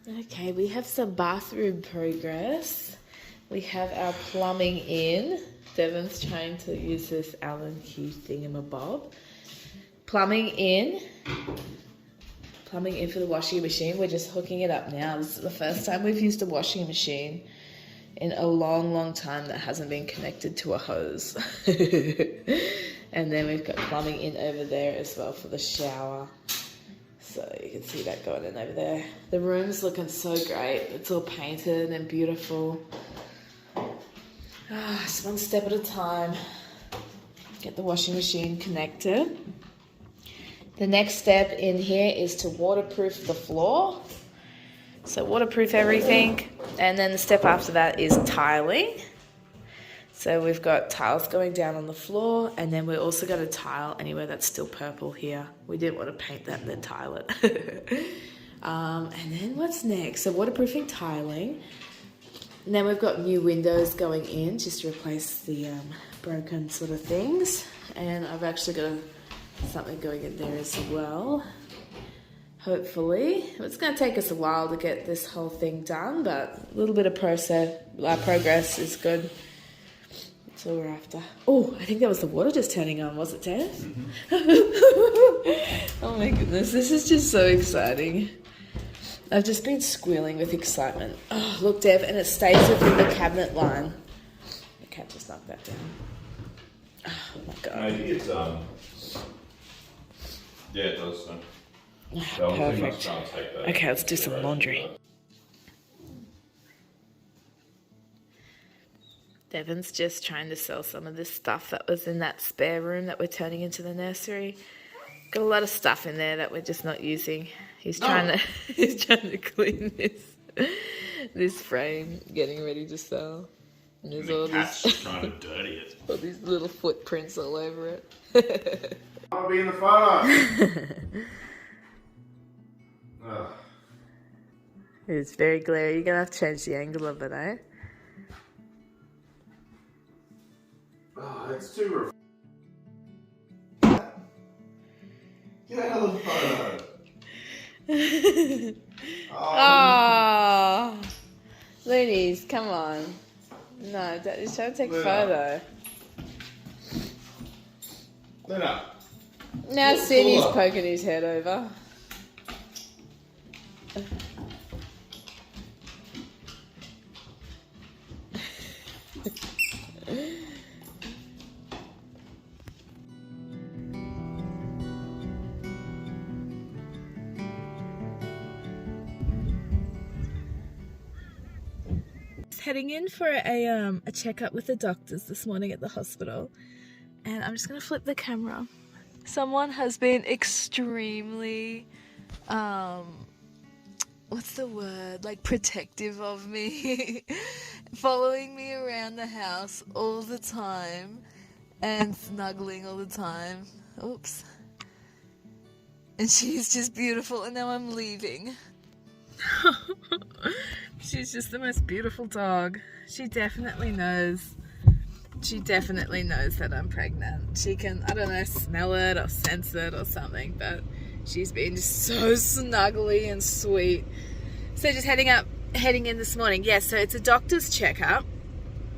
Okay, we have some bathroom progress. We have our plumbing in. Devon's trying to use this Allen key thingamabob. Plumbing in for the washing machine. We're just hooking it up now. This is the first time we've used a washing machine in a long time that hasn't been connected to a hose. And then we've got plumbing in over there as well for the shower. So you can see that going in over there. The room's looking so great. It's all painted and beautiful. Just one step at a time. Get the washing machine connected. The next step in here is to waterproof the floor. So waterproof everything. And then the step after that is tiling. So we've got tiles going down on the floor, and then we're also got a tile anywhere that's still purple here. We didn't want to paint that and then tile it. And then what's next? So waterproofing, tiling. And then we've got new windows going in just to replace the broken sort of things. And I've actually got something going in there as well. Hopefully. It's going to take us a while to get this whole thing done, but a little bit of progress is good. That's all we're after. Oh, I think that was the water just turning on, was it, Dev? Mm-hmm. Oh my goodness, this is just so exciting. I've just been squealing with excitement. Oh, look, Dev, and it stays within the cabinet line. The cat just knocked that down. Oh my god. Maybe it's, yeah, it does. So. Perfect. Okay, let's do some laundry. Devon's just trying to sell some of this stuff that was in that spare room that we're turning into the nursery. Got a lot of stuff in there that we're just not using. He's trying to clean this frame, getting ready to sell. And there's all cat's trying to dirty it. All these little footprints all over it. I'll be in the photo. It's very glary. You're gonna have to change the angle of it, eh? Oh, it's too Get out of the photo. Oh, Loonies, come on. No, Daddy's trying to take a photo. Luna. Now Cindy's poking his head over. Heading in for a checkup with the doctors this morning at the hospital, and I'm just gonna flip the camera. Someone has been extremely what's the word, like protective of me, following me around the house all the time and snuggling all the time. Oops. And she's just beautiful, and now I'm leaving. She's just the most beautiful dog. She definitely knows that I'm pregnant. She can, I don't know, smell it or sense it or something, but she's been just so snuggly and sweet. So just heading in this morning. Yeah, so it's a doctor's checkup.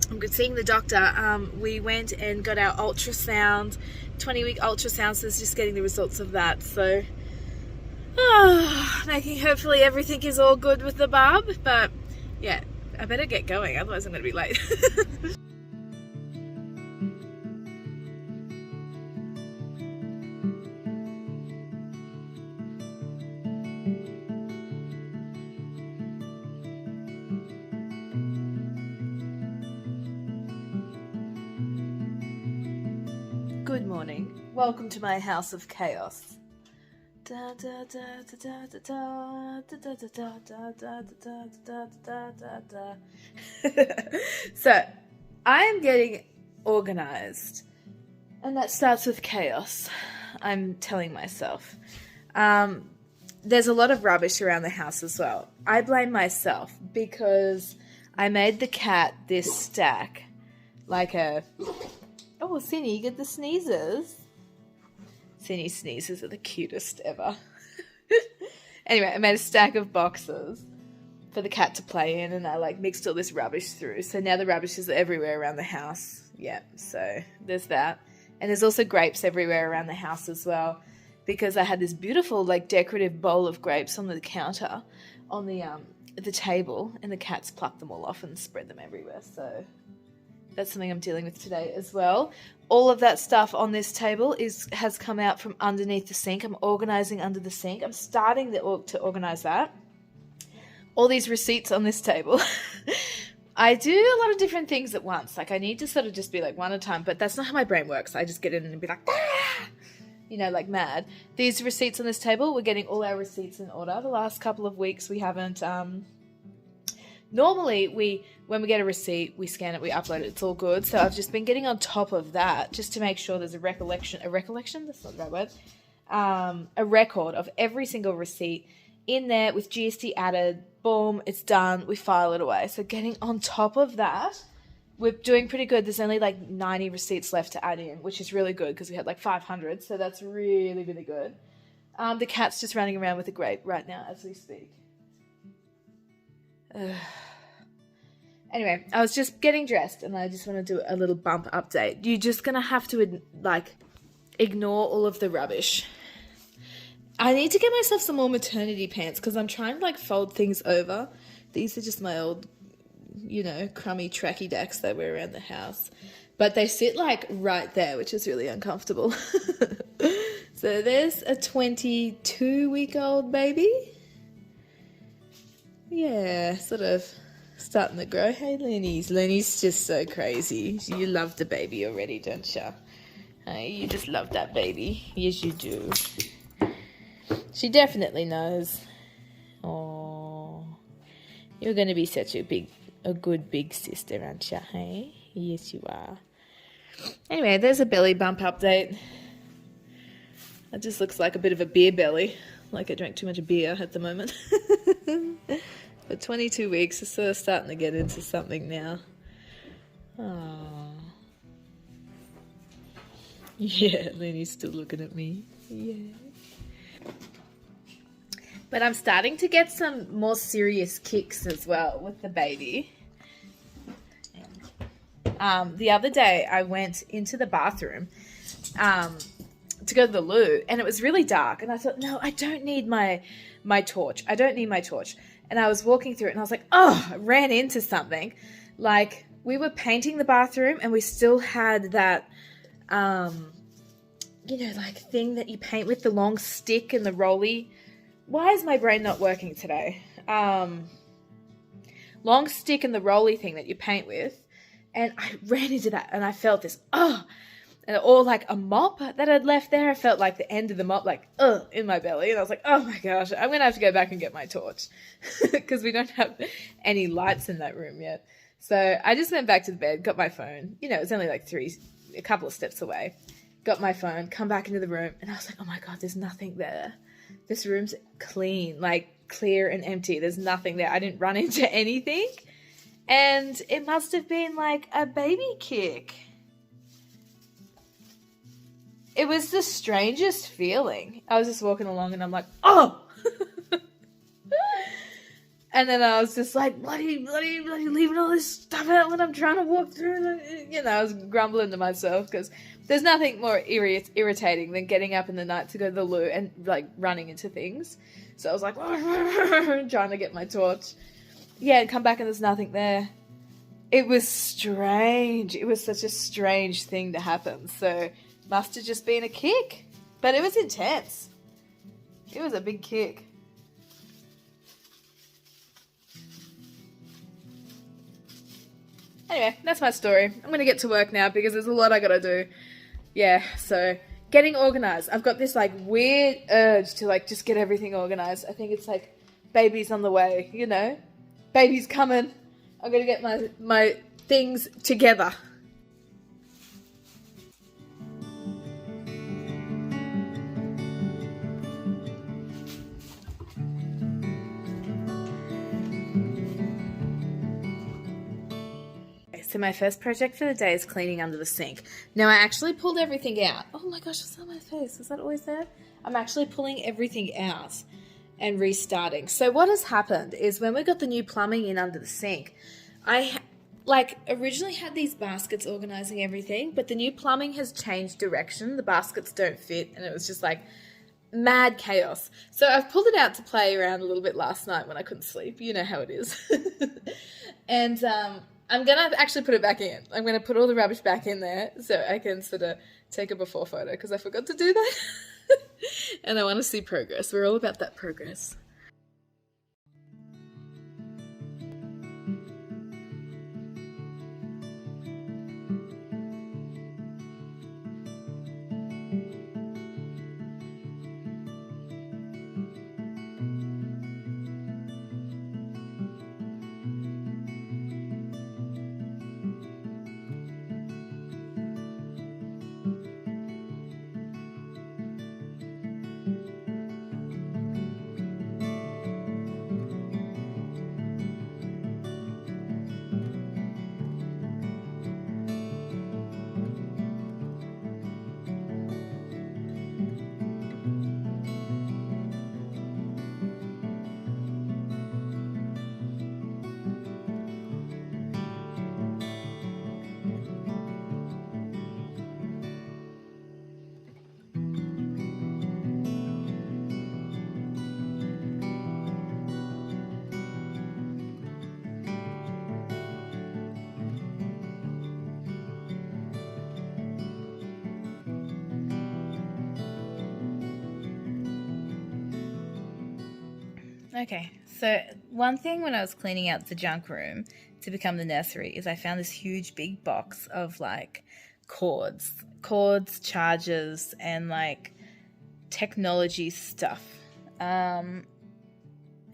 I'm seeing the doctor. We went and got our ultrasound, 20-week ultrasound, so it's just getting the results of that. So making hopefully everything is all good with the bub, but yeah, I better get going, otherwise I'm going to be late. Good morning. Welcome to my house of chaos. So, I am getting organized, and that starts with chaos, I'm telling myself. There's a lot of rubbish around the house as well. I blame myself because I made the cat this stack, like a... Oh, Cindy, you get the sneezes. Cindy's sneezes are the cutest ever. Anyway, I made a stack of boxes for the cat to play in, and I like mixed all this rubbish through. So now the rubbish is everywhere around the house. Yeah, so there's that. And there's also grapes everywhere around the house as well, because I had this beautiful like decorative bowl of grapes on the counter on the table, and the cats plucked them all off and spread them everywhere. So that's something I'm dealing with today as well. All of that stuff on this table has come out from underneath the sink. I'm organizing under the sink. I'm starting to organize that. All these receipts on this table. I do a lot of different things at once. Like I need to sort of just be like one at a time, but that's not how my brain works. I just get in and be like, ah! You know, like mad. These receipts on this table, we're getting all our receipts in order. The last couple of weeks we haven't, normally when we get a receipt, we scan it, we upload it, it's all good. So I've just been getting on top of that just to make sure there's a recollection, that's not the right word, a record of every single receipt in there with GST added. Boom, it's done. We file it away. So getting on top of that, we're doing pretty good. There's only like 90 receipts left to add in, which is really good because we had like 500. So that's really, really good. The cat's just running around with a grape right now as we speak. Anyway, I was just getting dressed and I just want to do a little bump update. You're just going to have to like ignore all of the rubbish. I need to get myself some more maternity pants because I'm trying to like fold things over. These are just my old, you know, crummy tracky dacks that wear around the house. But they sit like right there, which is really uncomfortable. So there's a 22-week-old baby. Yeah, sort of starting to grow. Hey, Looney's. Looney's just so crazy. You love the baby already, don't you? Hey, you just love that baby. Yes, you do. She definitely knows. Oh, you're going to be such a good big sister, aren't you? Hey, yes, you are. Anyway, there's a belly bump update. It just looks like a bit of a beer belly, like I drank too much beer at the moment. But 22 weeks is sort of starting to get into something now. Oh, yeah, Lenny's still looking at me. Yeah. But I'm starting to get some more serious kicks as well with the baby. The other day I went into the bathroom to go to the loo, and it was really dark, and I thought, no, I don't need my torch. I don't need my torch. And I was walking through it and I was like, oh, I ran into something. Like we were painting the bathroom and we still had that you know, like thing that you paint with the long stick and the rolly. Why is my brain not working today? Long stick and the rolly thing that you paint with. And I ran into that and I felt this, or like a mop that I'd left there. I felt like the end of the mop, like, in my belly. And I was like, oh my gosh, I'm going to have to go back and get my torch because we don't have any lights in that room yet. So I just went back to the bed, got my phone. You know, it was only like a couple of steps away. Got my phone, come back into the room. And I was like, oh my God, there's nothing there. This room's clean, like clear and empty. There's nothing there. I didn't run into anything. And it must have been like a baby kick. It was the strangest feeling. I was just walking along and I'm like, oh! And then I was just like, bloody leaving all this stuff out when I'm trying to walk through. You know, I was grumbling to myself because there's nothing more irritating than getting up in the night to go to the loo and like running into things. So I was like, trying to get my torch. Yeah, and come back and there's nothing there. It was strange. It was such a strange thing to happen. So must have just been a kick. But it was intense. It was a big kick. Anyway, that's my story. I'm going to get to work now because there's a lot I got to do. Yeah, so getting organized. I've got this like weird urge to like just get everything organized. I think it's like baby's on the way, you know? Baby's coming. I'm going to get my things together. So my first project for the day is cleaning under the sink. Now I actually pulled everything out. Oh my gosh, what's on my face? Was that always there? I'm actually pulling everything out. and restarting. So what has happened is when we got the new plumbing in under the sink, originally had these baskets organizing everything, but the new plumbing has changed direction. The baskets don't fit, and it was just like mad chaos. So I've pulled it out to play around a little bit last night when I couldn't sleep. You know how it is. And I'm going to actually put it back in. I'm going to put all the rubbish back in there so I can sort of take a before photo because I forgot to do that. And I want to see progress. We're all about that progress. Okay, so one thing when I was cleaning out the junk room to become the nursery is I found this huge big box of like cords, chargers, and like technology stuff. And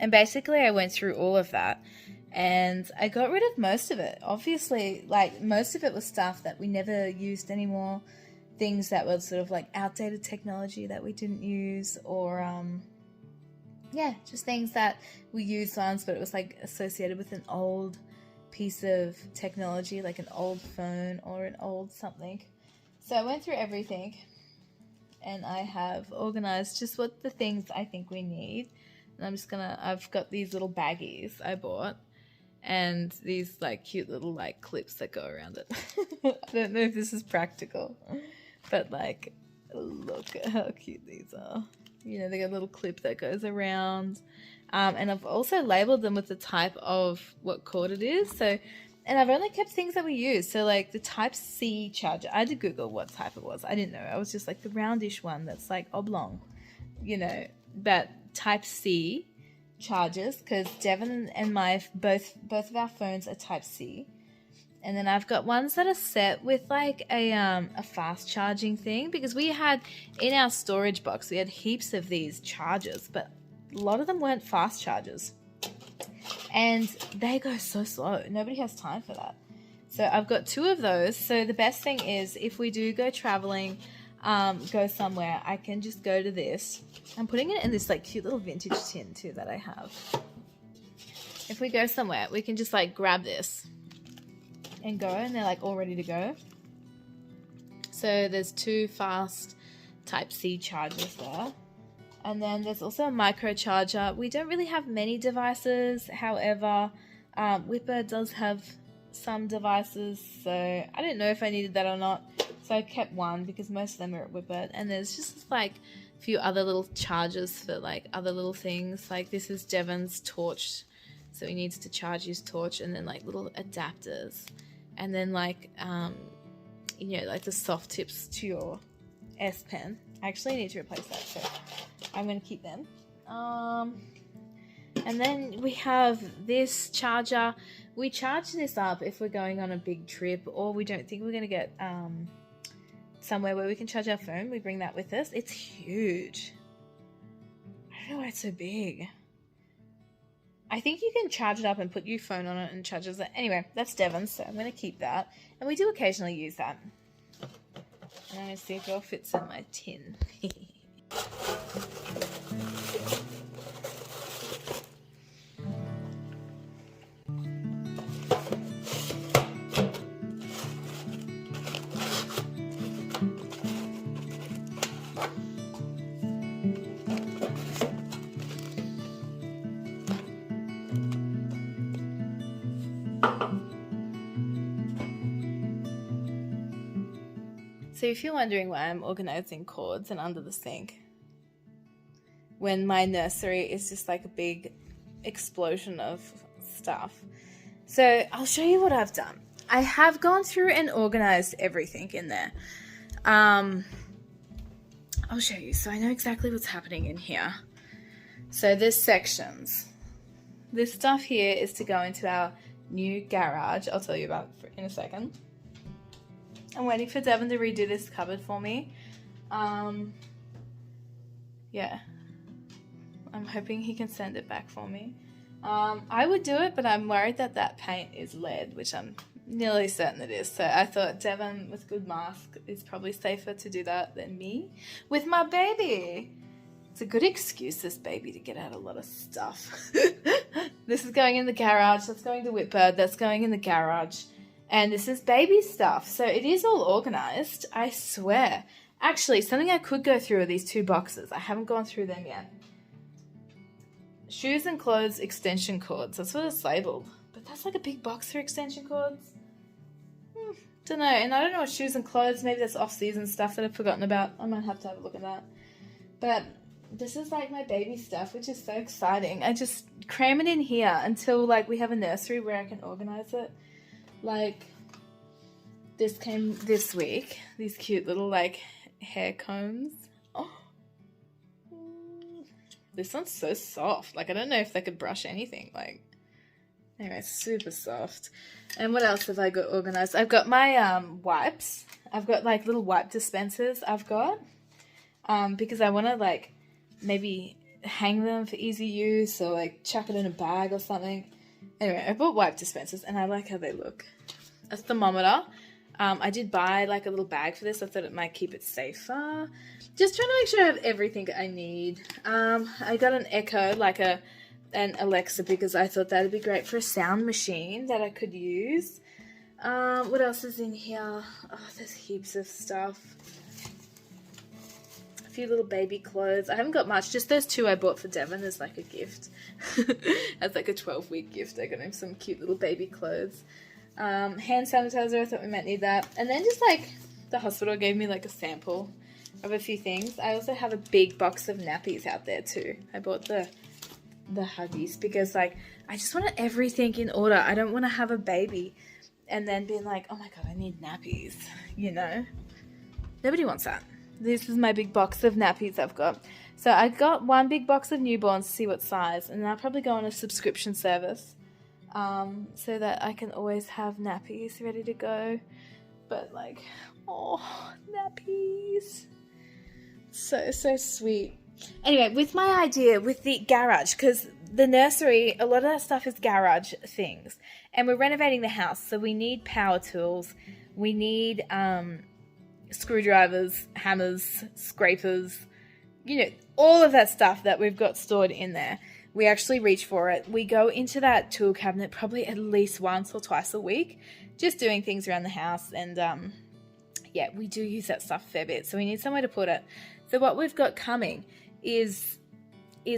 basically I went through all of that and I got rid of most of it. Obviously, like most of it was stuff that we never used anymore, things that were sort of like outdated technology that we didn't use, or just things that we used once, but it was like associated with an old piece of technology, like an old phone or an old something. So I went through everything and I have organized just what the things I think we need. And I've got these little baggies I bought and these like cute little like clips that go around it. I don't know if this is practical, but like, look at how cute these are. You know, they got a little clip that goes around. And I've also labeled them with the type of what cord it is. So, and I've only kept things that we use. So like the type C charger, I had to Google what type it was. I didn't know. I was just like the roundish one that's like oblong, you know, but type C chargers, because Devon and my both of our phones are type C. And then I've got ones that are set with like a fast charging thing, because we had in our storage box, we had heaps of these chargers, but a lot of them weren't fast chargers. And they go so slow. Nobody has time for that. So I've got 2 of those. So the best thing is if we do go traveling, go somewhere, I can just go to this. I'm putting it in this like cute little vintage tin too that I have. If we go somewhere, we can just like grab this and go, and they're like all ready to go. So there's 2 fast type C chargers there. And then there's also a micro charger. We don't really have many devices. However, Whipper does have some devices. So I didn't know if I needed that or not. So I kept one because most of them are at Whipper. And there's just like a few other little chargers for like other little things. Like this is Devon's torch. So he needs to charge his torch, and then like little adapters. And then like, you know, like the soft tips to your S Pen. I actually need to replace that, so I'm going to keep them. And then we have this charger. We charge this up if we're going on a big trip or we don't think we're going to get somewhere where we can charge our phone. We bring that with us. It's huge. I don't know why it's so big. I think you can charge it up and put your phone on it and charges it. Anyway, that's Devon's, so I'm going to keep that. And we do occasionally use that. And I'm going to see if it all fits in my tin. So if you're wondering why I'm organizing cords and under the sink, when my nursery is just like a big explosion of stuff. So I'll show you what I've done. I have gone through and organized everything in there. I'll show you. So I know exactly what's happening in here. So there's sections. This stuff here is to go into our new garage. I'll tell you about it in a second. I'm waiting for Devon to redo this cupboard for me. Yeah. I'm hoping he can send it back for me. I would do it, but I'm worried that that paint is lead, which I'm nearly certain it is. So I thought Devon with good mask is probably safer to do that than me with my baby. It's a good excuse, this baby, to get out a lot of stuff. This is going in the garage. That's going to Whitbird. That's going in the garage. And this is baby stuff. So it is all organized, I swear. Actually, something I could go through are these 2 boxes. I haven't gone through them yet. Shoes and clothes extension cords. That's what it's labeled. But that's like a big box for extension cords. Don't know. And I don't know what shoes and clothes. Maybe that's off-season stuff that I've forgotten about. I might have to have a look at that. But this is like my baby stuff, which is so exciting. I just cram it in here until like we have a nursery where I can organize it. Like, this came this week. These cute little, like, hair combs. Oh. This one's so soft. Like, I don't know if they could brush anything. Like, anyway, super soft. And what else have I got organized? I've got my wipes. I've got, like, little wipe dispensers I've got. Because I want to, like, maybe hang them for easy use or, like, chuck it in a bag or something. Anyway, I bought wipe dispensers and I like how they look. A thermometer. I did buy like a little bag for this. I thought it might keep it safer. Just trying to make sure I have everything I need. I got an Echo, like an Alexa, because I thought that'd be great for a sound machine that I could use. What else is in here? Oh, there's heaps of stuff. A few little baby clothes. I haven't got much. Just those 2 I bought for Devon as like a gift. As like a 12-week gift. I got him some cute little baby clothes. Hand sanitizer, I thought we might need that. And then just like the hospital gave me like a sample of a few things. I also have a big box of nappies out there too. I bought the Huggies because like I just want everything in order. I don't want to have a baby and then being like, oh my god, I need nappies, you know? Nobody wants that. This is my big box of nappies I've got. So I got 1 big box of newborns to see what size, and I'll probably go on a subscription service. So that I can always have nappies ready to go. But like, oh, nappies. So sweet. Anyway, with my idea with the garage, because the nursery, a lot of that stuff is garage things. And we're renovating the house, so we need power tools. We need screwdrivers, hammers, scrapers, you know, all of that stuff that we've got stored in there. We actually reach for it. We go into that tool cabinet probably at least once or twice a week, just doing things around the house. And yeah, we do use that stuff a fair bit. So we need somewhere to put it. So what we've got coming is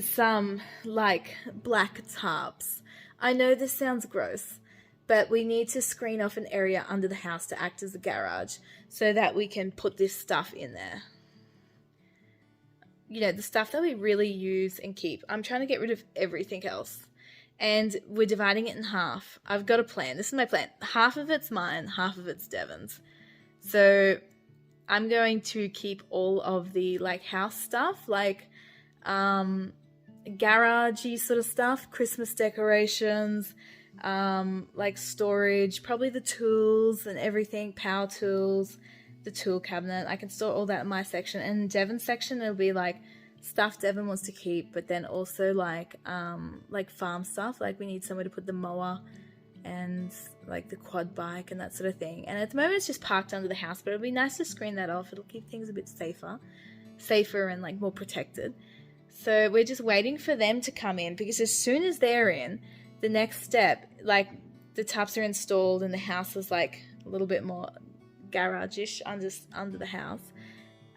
some like black tarps. I know this sounds gross, but we need to screen off an area under the house to act as a garage so that we can put this stuff in there. You know, the stuff that we really use and keep. I'm trying to get rid of everything else. And we're dividing it in half. I've got a plan. This is my plan. Half of it's mine, half of it's Devon's. So I'm going to keep all of the like house stuff, like garagey sort of stuff, Christmas decorations, like storage, probably the tools and everything, power tools, the tool cabinet. I can store all that in my section, and in Devon's section it'll be like stuff Devon wants to keep, but then also like farm stuff, like we need somewhere to put the mower and like the quad bike and that sort of thing. And at the moment it's just parked under the house, but it'll be nice to screen that off. It'll keep things a bit safer and like more protected. So we're just waiting for them to come in, because as soon as they're in, the next step, like the tarps are installed and the house is like a little bit more garage-ish under the house,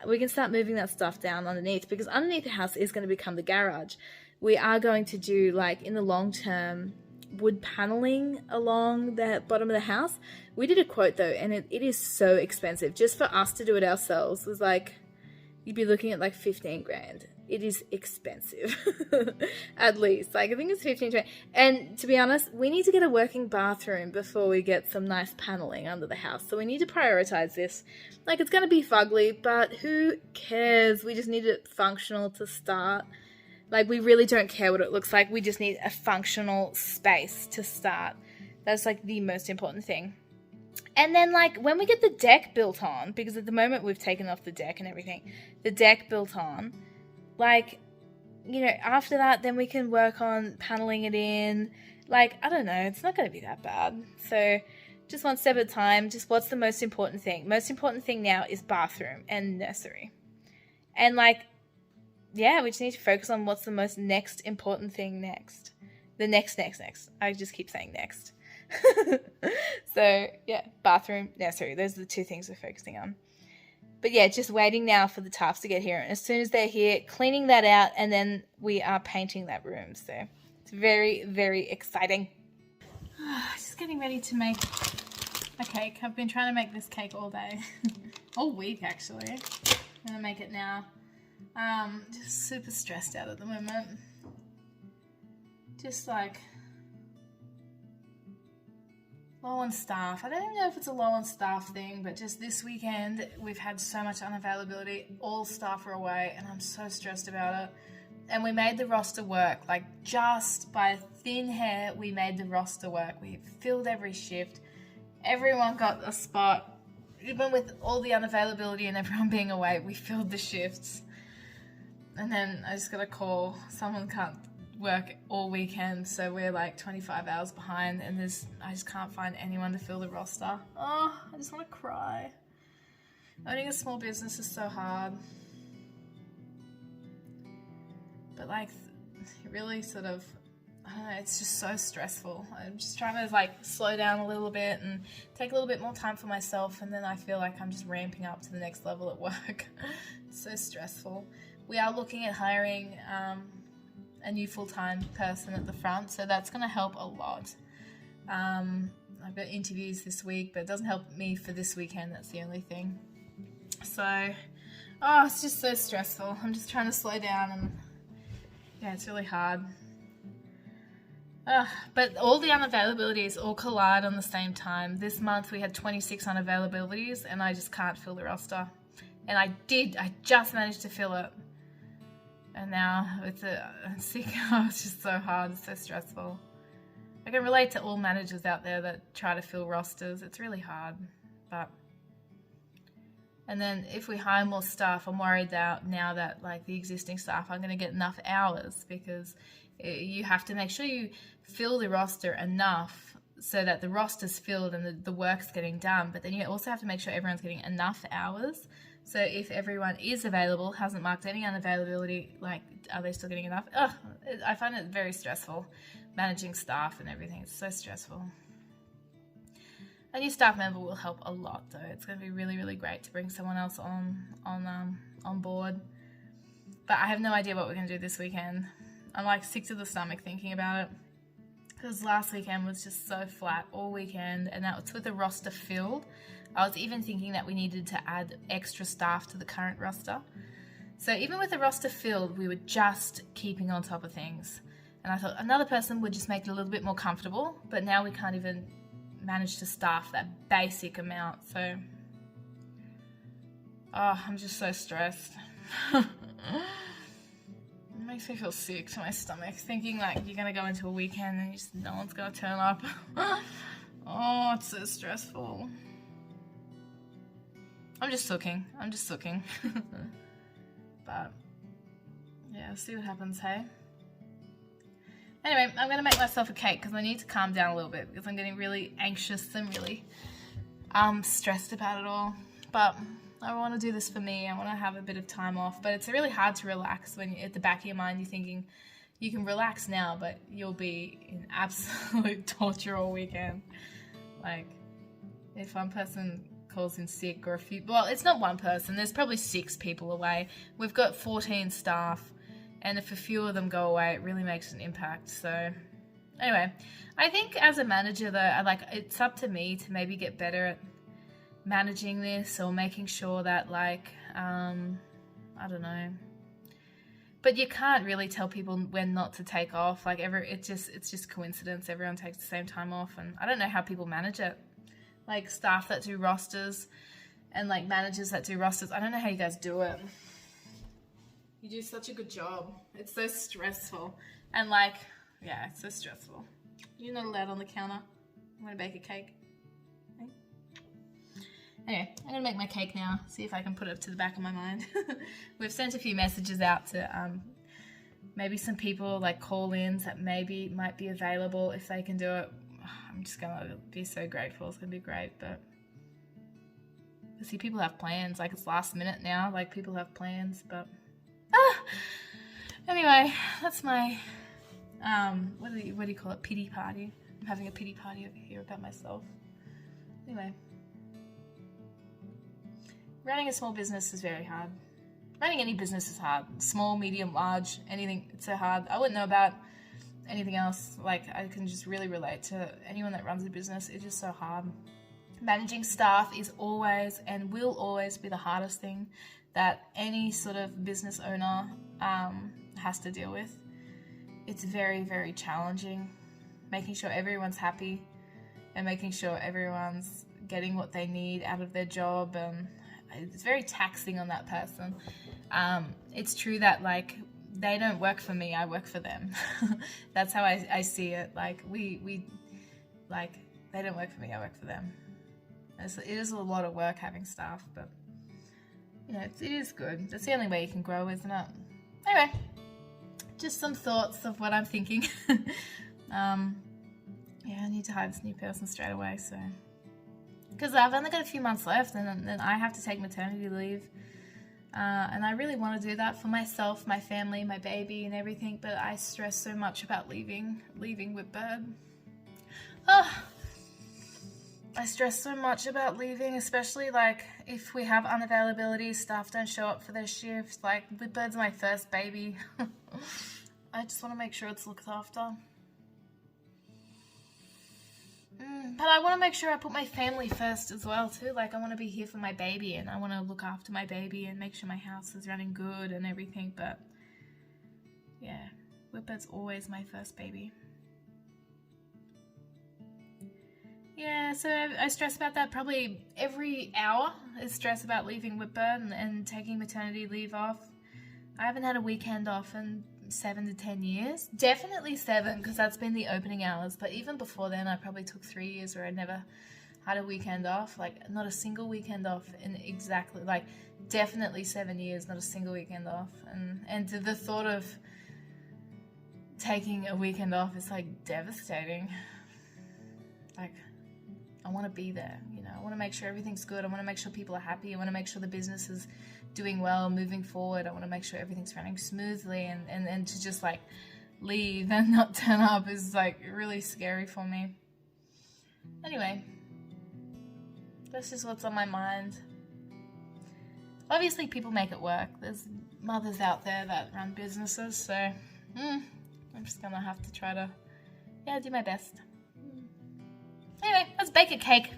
we can start moving that stuff down underneath, because underneath the house is going to become the garage. We are going to do, like, in the long term, wood paneling along the bottom of the house. We did a quote though, and it is so expensive. Just for us to do it ourselves was like, you'd be looking at like 15 grand. It is expensive. At least. Like, I think it's 15 grand. And to be honest, we need to get a working bathroom before we get some nice paneling under the house. So we need to prioritize this. Like, it's going to be fugly, but who cares? We just need it functional to start. Like, we really don't care what it looks like. We just need a functional space to start. That's like the most important thing. And then, like, when we get the deck built on, because at the moment we've taken off the deck and everything, the deck built on, like, you know, after that, then we can work on paneling it in. Like, I don't know, it's not going to be that bad. So, just one step at a time. Just what's the most important thing? Most important thing now is bathroom and nursery. And, like, yeah, we just need to focus on what's the most next important thing next. The next. I just keep saying next. So, yeah, bathroom, nursery. Those are the two things we're focusing on. But yeah, just waiting now for the tufts to get here. And as soon as they're here, cleaning that out, and then we are painting that room. So it's very, very exciting. Just getting ready to make a cake. I've been trying to make this cake all day. All week, actually. I'm going to make it now. Just super stressed out at the moment. Just like low on staff. I don't even know if it's a low on staff thing, but just this weekend we've had so much unavailability. All staff are away and I'm so stressed about it. And we made the roster work. Like, just by a thin hair, we made the roster work. We filled every shift. Everyone got a spot. Even with all the unavailability and everyone being away, we filled the shifts. And then I just got a call. Someone can't work all weekend, so we're like 25 hours behind, and I just can't find anyone to fill the roster. Oh, I just want to cry. Owning a small business is so hard. But like, it really sort of, I don't know, it's just so stressful. I'm just trying to like slow down a little bit and take a little bit more time for myself, and then I feel like I'm just ramping up to the next level at work. It's so stressful. We are looking at hiring a new full-time person at the front, so that's going to help a lot. I've got interviews this week, but it doesn't help me for this weekend. That's the only thing. So, it's just so stressful. I'm just trying to slow down, and yeah, it's really hard. But all the unavailabilities all collide on the same time. This month we had 26 unavailabilities, and I just can't fill the roster. And I just managed to fill it. And now with the sick, it's just so hard, it's so stressful. I can relate to all managers out there that try to fill rosters. It's really hard. And then if we hire more staff, I'm worried that now that like the existing staff aren't going to get enough hours, because you have to make sure you fill the roster enough so that the roster's filled and the work's getting done. But then you also have to make sure everyone's getting enough hours. So if everyone is available, hasn't marked any unavailability, like, are they still getting enough? I find it very stressful, managing staff and everything. It's so stressful. A new staff member will help a lot, though. It's going to be really, really great to bring someone else on board. But I have no idea what we're going to do this weekend. I'm like sick to the stomach thinking about it, because last weekend was just so flat all weekend, and that was with the roster filled. I was even thinking that we needed to add extra staff to the current roster. So even with the roster filled, we were just keeping on top of things. And I thought another person would just make it a little bit more comfortable, but now we can't even manage to staff that basic amount. So, I'm just so stressed. It makes me feel sick to my stomach, thinking like you're going to go into a weekend and no one's going to turn up. It's so stressful. I'm just looking. But, yeah, see what happens, hey? Anyway, I'm going to make myself a cake because I need to calm down a little bit, because I'm getting really anxious and really stressed about it all. But I want to do this for me. I want to have a bit of time off. But it's really hard to relax when at the back of your mind you're thinking you can relax now, but you'll be in absolute torture all weekend. Like, if one person calls in sick, or it's not one person, there's probably 6 people away. We've got 14 staff, and if a few of them go away, it really makes an impact. So Anyway, I think as a manager though, it's up to me to maybe get better at managing this or making sure that I don't know. But you can't really tell people when not to take off. It's just coincidence. Everyone takes the same time off, and I don't know how people manage it. Like staff that do rosters and like managers that do rosters. I don't know how you guys do it. You do such a good job. It's so stressful. And it's so stressful. You're not allowed on the counter. I'm gonna bake a cake. Okay. Anyway, I'm gonna make my cake now. See if I can put it to the back of my mind. We've sent a few messages out to maybe some people like call-ins that maybe might be available if they can do it. I'm just gonna be so grateful. It's gonna be great, but see, people have plans. Like it's last minute now. Like people have plans, but anyway, that's my what do you call it? Pity party. I'm having a pity party over here about myself. Anyway, running a small business is very hard. Running any business is hard. Small, medium, large, anything. It's so hard. I wouldn't know about anything else. Like I can just really relate to anyone that runs a business. It's just so hard. Managing staff is always and will always be the hardest thing that any sort of business owner has to deal with. It's very, very challenging. Making sure everyone's happy and making sure everyone's getting what they need out of their job. It's very taxing on that person. It's true that like they don't work for me, I work for them. That's how I see it. Like we like they don't work for me, I work for them. It is a lot of work having staff, but you know, it is good. That's the only way you can grow, isn't it? Anyway, just some thoughts of what I'm thinking. Yeah, I need to hire this new person straight away, so because I've only got a few months left, and then I have to take maternity leave, and I really want to do that for myself, my family, my baby, and everything. But I stress so much about leaving Whitbird. I stress so much about leaving, especially like if we have unavailability, staff don't show up for their shifts. Like Whitbird's my first baby. I just want to make sure it's looked after. But I want to make sure I put my family first as well too. Like I want to be here for my baby, and I want to look after my baby and make sure my house is running good and everything. But yeah, Whitbird's always my first baby. Yeah, so I stress about that probably every hour. I stress about leaving Whitbird and taking maternity leave off. I haven't had a weekend off in 7 to 10 years. Definitely 7, because that's been the opening hours. But even before then, I probably took 3 years where I never had a weekend off. Like, not a single weekend off in exactly, like, definitely 7 years, not a single weekend off. And the thought of taking a weekend off is, like, devastating. Like, I want to be there, you know. I want to make sure everything's good. I want to make sure people are happy. I want to make sure the business is doing well, moving forward. I want to make sure everything's running smoothly, and to just like leave and not turn up is like really scary for me. Anyway, that's just what's on my mind. Obviously people make it work. There's mothers out there that run businesses, so I'm just gonna have to try to do my best. Anyway, let's bake a cake.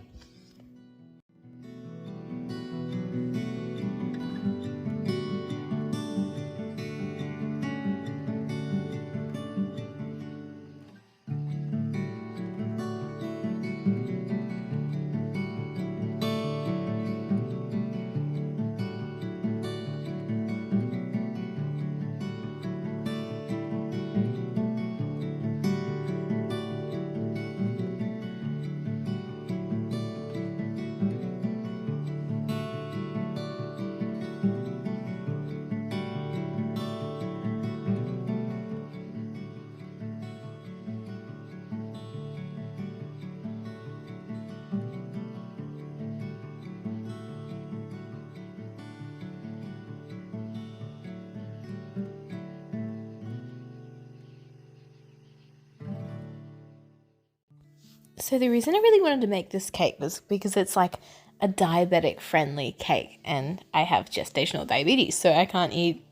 So the reason I really wanted to make this cake was because it's like a diabetic friendly cake, and I have gestational diabetes, so I can't eat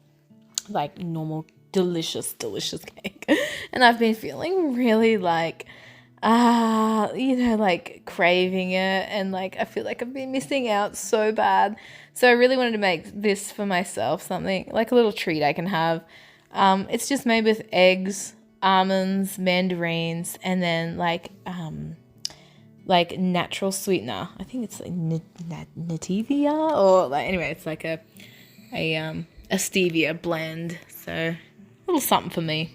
like normal delicious, delicious cake. And I've been feeling really like, like craving it, and like I feel like I've been missing out so bad. So I really wanted to make this for myself, something like a little treat I can have. It's just made with eggs, almonds, mandarins, and then like natural sweetener. I think it's like Nativia, or like, anyway, it's like a stevia blend. So a little something for me.